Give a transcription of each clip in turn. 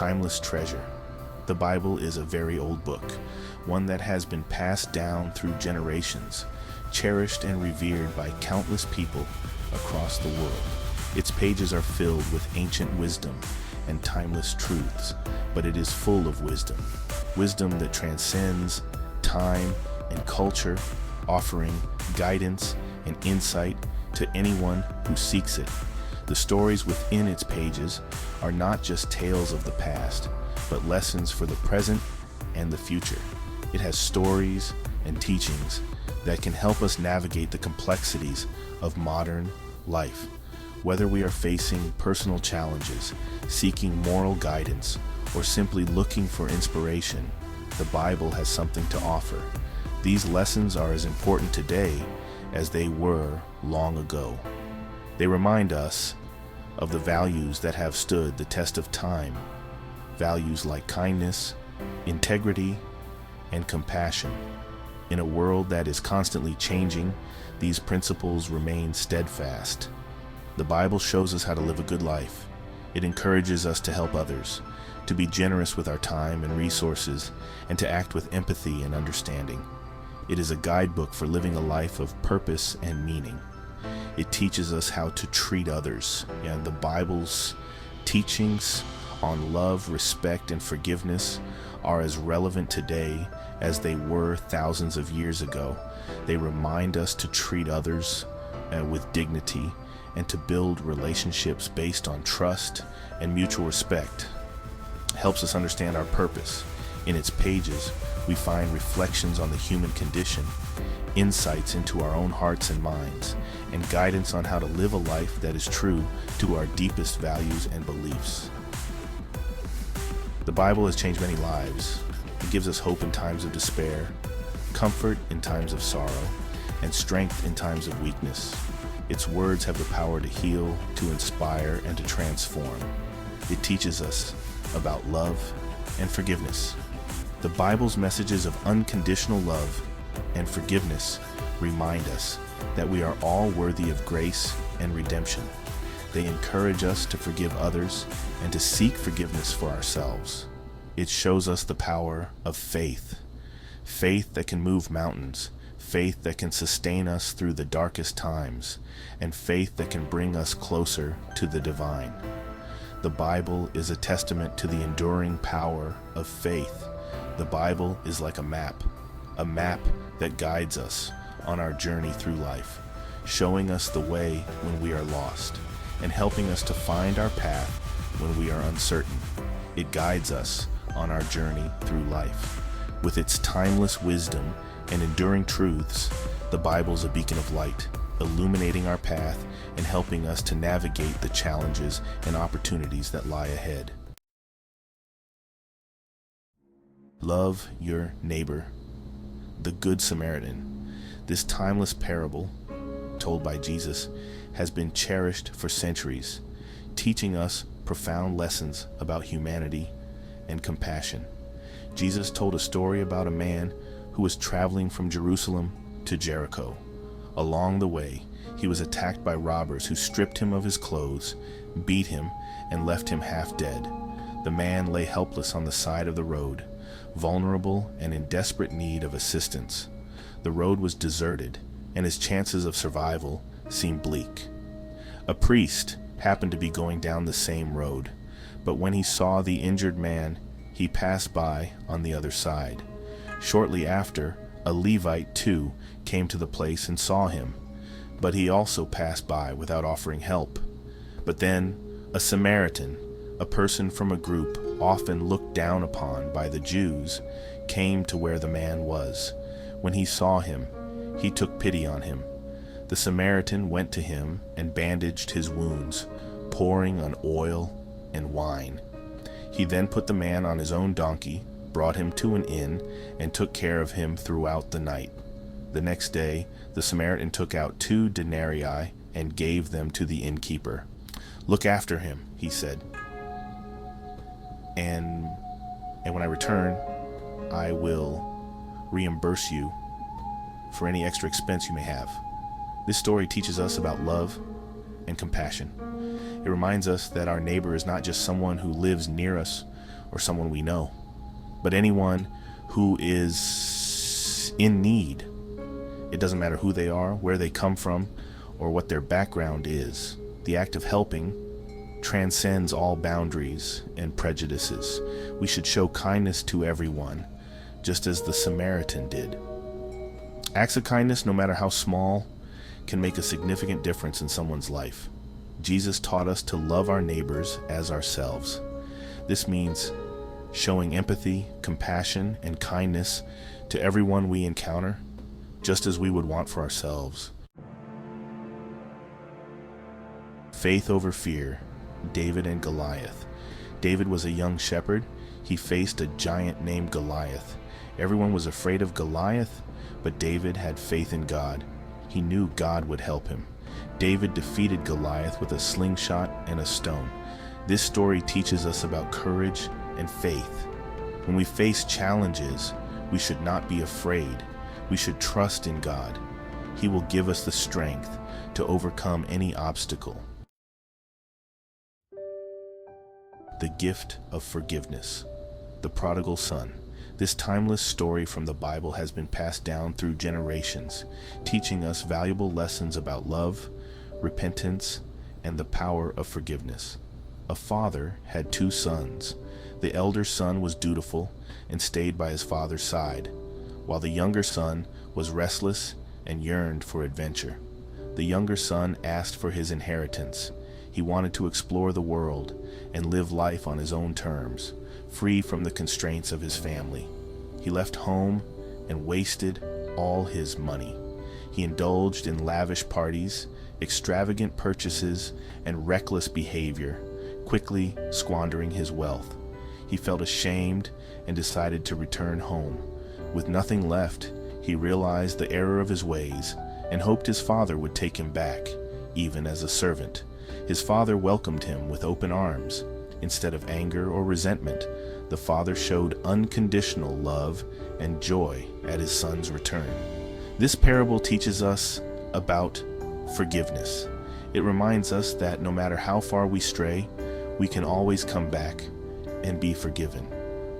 timeless treasure. The Bible is a very old book, one that has been passed down through generations, cherished and revered by countless people across the world. Its pages are filled with ancient wisdom and timeless truths, but it is full of wisdom that transcends time and culture, offering guidance and insight to anyone who seeks it. The stories within its pages are not just tales of the past, but lessons for the present and the future. It has stories and teachings that can help us navigate the complexities of modern life. Whether we are facing personal challenges, seeking moral guidance, or simply looking for inspiration, the Bible has something to offer. These lessons are as important today as they were long ago. They remind us of the values that have stood the test of time, values like kindness, integrity, and compassion. In a world that is constantly changing, these principles remain steadfast. The Bible shows us how to live a good life. It encourages us to help others, to be generous with our time and resources, and to act with empathy and understanding. It is a guidebook for living a life of purpose and meaning. It teaches us how to treat others. And the Bible's teachings on love, respect, and forgiveness are as relevant today as they were thousands of years ago. They remind us to treat others with dignity and to build relationships based on trust and mutual respect. It helps us understand our purpose. In its pages, we find reflections on the human condition, insights into our own hearts and minds, and guidance on how to live a life that is true to our deepest values and beliefs. The Bible has changed many lives. It gives us hope in times of despair, comfort in times of sorrow, and strength in times of weakness. Its words have the power to heal, to inspire, and to transform. It teaches us about love and forgiveness. The Bible's messages of unconditional love and forgiveness remind us that we are all worthy of grace and redemption. They encourage us to forgive others and to seek forgiveness for ourselves. It shows us the power of faith, faith that can move mountains, faith that can sustain us through the darkest times, and faith that can bring us closer to the divine. The Bible is a testament to the enduring power of faith. The Bible is like a map that guides us on our journey through life, showing us the way when we are lost, and helping us to find our path when we are uncertain. It guides us on our journey through life. With its timeless wisdom and enduring truths, the Bible is a beacon of light, illuminating our path and helping us to navigate the challenges and opportunities that lie ahead. Love your neighbor. The Good Samaritan. This timeless parable, told by Jesus, has been cherished for centuries, teaching us profound lessons about humanity and compassion. Jesus told a story about a man who was traveling from Jerusalem to Jericho. Along the way, he was attacked by robbers who stripped him of his clothes, beat him, and left him half dead. The man lay helpless on the side of the road, vulnerable and in desperate need of assistance. The road was deserted, and his chances of survival seemed bleak. A priest happened to be going down the same road, but when he saw the injured man, he passed by on the other side. Shortly after, a Levite too came to the place and saw him, but he also passed by without offering help. But then a Samaritan, a person from a group often looked down upon by the Jews, came to where the man was. When he saw him, he took pity on him. The Samaritan went to him and bandaged his wounds, pouring on oil and wine. He then put the man on his own donkey, brought him to an inn, and took care of him throughout the night. The next day, the Samaritan took out 2 denarii and gave them to the innkeeper. "Look after him," he said, and when I return, I will reimburse you for any extra expense you may have. This story teaches us about love and compassion. It reminds us that our neighbor is not just someone who lives near us or someone we know, but anyone who is in need. It doesn't matter who they are, where they come from, or what their background is. The act of helping transcends all boundaries and prejudices. We should show kindness to everyone, just as the Samaritan did. Acts of kindness, no matter how small, can make a significant difference in someone's life. Jesus taught us to love our neighbors as ourselves. This means showing empathy, compassion, and kindness to everyone we encounter, just as we would want for ourselves. Faith over fear. David and Goliath. David was a young shepherd. He faced a giant named Goliath. Everyone was afraid of Goliath, but David had faith in God. He knew God would help him. David defeated Goliath with a slingshot and a stone. This story teaches us about courage and faith. When we face challenges, we should not be afraid. We should trust in God. He will give us the strength to overcome any obstacle. The gift of forgiveness. The Prodigal Son. This timeless story from the Bible has been passed down through generations, teaching us valuable lessons about love, repentance, and the power of forgiveness. A father had 2 sons. The elder son was dutiful and stayed by his father's side, while the younger son was restless and yearned for adventure. The younger son asked for his inheritance. He wanted to explore the world and live life on his own terms, free from the constraints of his family. He left home and wasted all his money. He indulged in lavish parties, extravagant purchases, and reckless behavior, quickly squandering his wealth. He felt ashamed and decided to return home. With nothing left, he realized the error of his ways and hoped his father would take him back, even as a servant. His father welcomed him with open arms. Instead of anger or resentment, the father showed unconditional love and joy at his son's return. This parable teaches us about forgiveness. It reminds us that no matter how far we stray, we can always come back and be forgiven.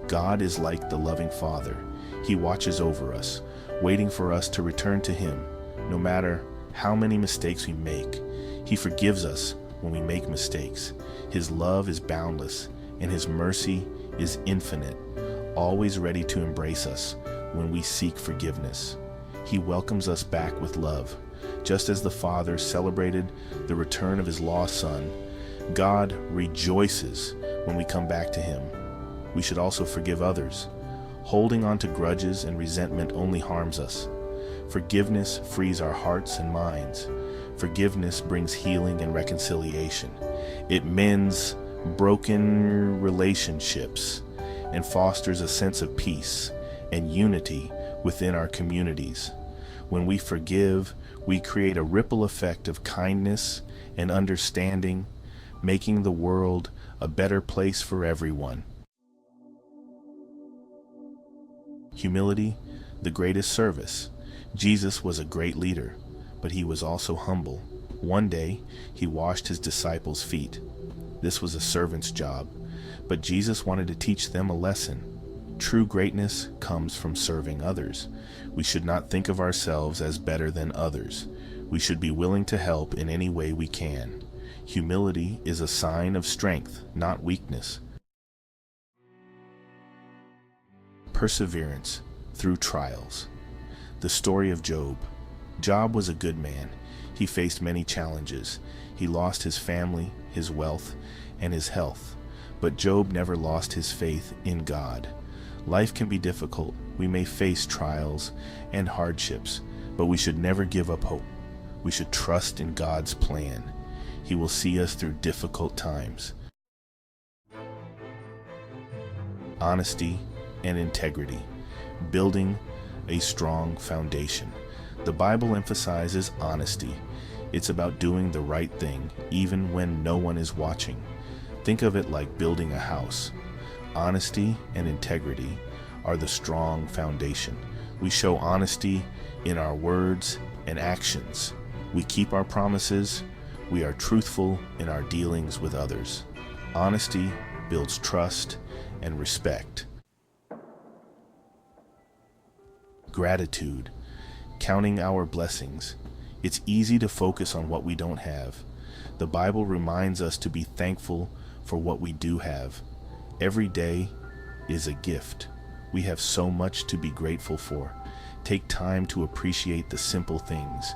God is like the loving Father. He watches over us, waiting for us to return to Him. No matter how many mistakes we make, He forgives us when we make mistakes. His love is boundless, and His mercy is infinite, always ready to embrace us when we seek forgiveness. He welcomes us back with love. Just as the Father celebrated the return of His lost Son, God rejoices when we come back to Him. We should also forgive others. Holding on to grudges and resentment only harms us. Forgiveness frees our hearts and minds. Forgiveness brings healing and reconciliation. It mends broken relationships and fosters a sense of peace and unity within our communities. When we forgive, we create a ripple effect of kindness and understanding, making the world a better place for everyone. Humility, the greatest service. Jesus was a great leader, but He was also humble. One day, He washed His disciples' feet. This was a servant's job, but Jesus wanted to teach them a lesson. True greatness comes from serving others. We should not think of ourselves as better than others. We should be willing to help in any way we can. Humility is a sign of strength, not weakness. Perseverance through trials. The story of Job. Job was a good man. He faced many challenges. He lost his family, his wealth, and his health. But Job never lost his faith in God. Life can be difficult. We may face trials and hardships, but we should never give up hope. We should trust in God's plan. He will see us through difficult times. Honesty and integrity. Building a strong foundation. The Bible emphasizes honesty. It's about doing the right thing, even when no one is watching. Think of it like building a house. Honesty and integrity are the strong foundation. We show honesty in our words and actions. We keep our promises. We are truthful in our dealings with others. Honesty builds trust and respect. Gratitude, counting our blessings. It's easy to focus on what we don't have. The Bible reminds us to be thankful for what we do have. Every day is a gift. We have so much to be grateful for. Take time to appreciate the simple things.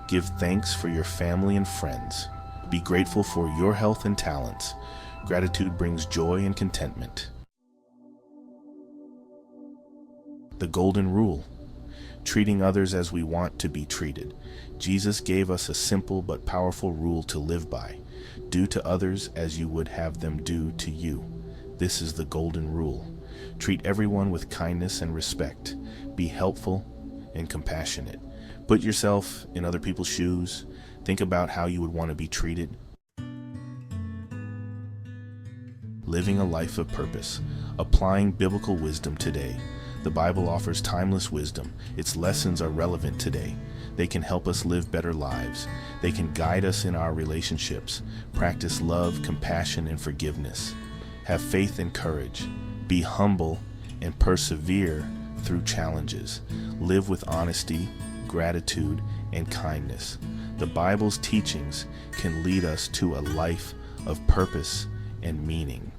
Give thanks for your family and friends. Be grateful for your health and talents. Gratitude brings joy and contentment. The golden rule, treating others as we want to be treated. Jesus gave us a simple but powerful rule to live by. Do to others as you would have them do to you. This is the golden rule. Treat everyone with kindness and respect. Be helpful and compassionate. Put yourself in other people's shoes. Think about how you would want to be treated. Living a life of purpose. Applying biblical wisdom today. The Bible offers timeless wisdom. Its lessons are relevant today. They can help us live better lives. They can guide us in our relationships. Practice love, compassion, and forgiveness. Have faith and courage. Be humble and persevere through challenges. Live with honesty, gratitude, and kindness. The Bible's teachings can lead us to a life of purpose and meaning.